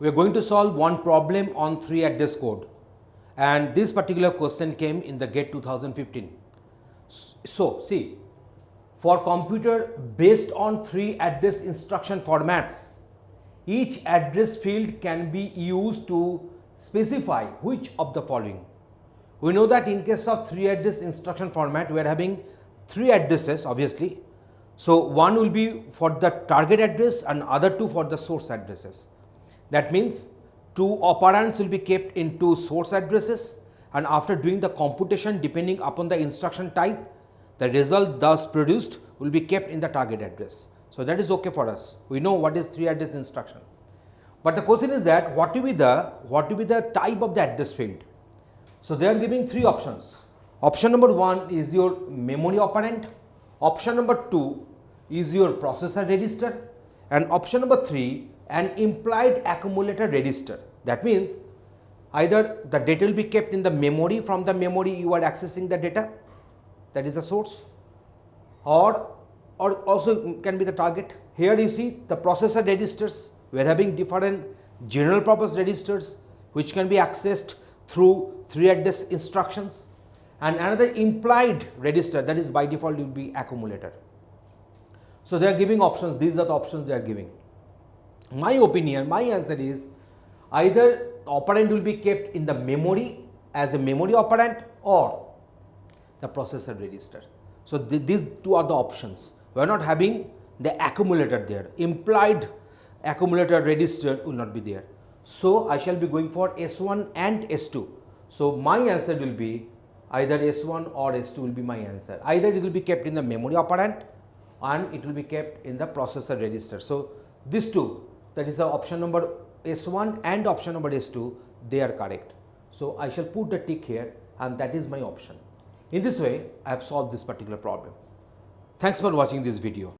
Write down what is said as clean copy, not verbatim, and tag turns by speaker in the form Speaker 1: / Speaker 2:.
Speaker 1: we are going to solve one problem on 3 address code, and this particular question came in the GATE 2015. So see, for computer based on 3 address instruction formats, each address field can be used to specify which of the following. We know that in case of 3 address instruction format, we are having 3 addresses obviously. So one will be for the target address and other 2 for the source addresses. That means 2 operands will be kept in 2 source addresses, and after doing the computation depending upon the instruction type, the result thus produced will be kept in the target address. So that is okay for us. We know what is 3 address instruction. But the question is that what will be the type of the address field? So they are giving 3 options. Option number 1 is your memory operand. Option number 2 is your processor register, and option number 3 an implied accumulator register. That means either the data will be kept in the memory, from the memory you are accessing the data, that is the source, or also can be the target. Here you see the processor registers. We are having different general purpose registers which can be accessed through 3 address instructions, and another implied register, that is by default will be accumulator. So they are giving options. These are the options they are giving. My opinion, my answer is either operand will be kept in the memory as a memory operand or the processor register. So these 2 are the options. We are not having the accumulator there. Implied accumulator register will not be there. So I shall be going for S1 and S2. So my answer will be either S1 or S2 will be my answer. Either it will be kept in the memory operand and it will be kept in the processor register. So these 2, that is the option number S1 and option number S2, they are correct. So I shall put the tick here, and that is my option. In this way, I have solved this particular problem. Thanks for watching this video.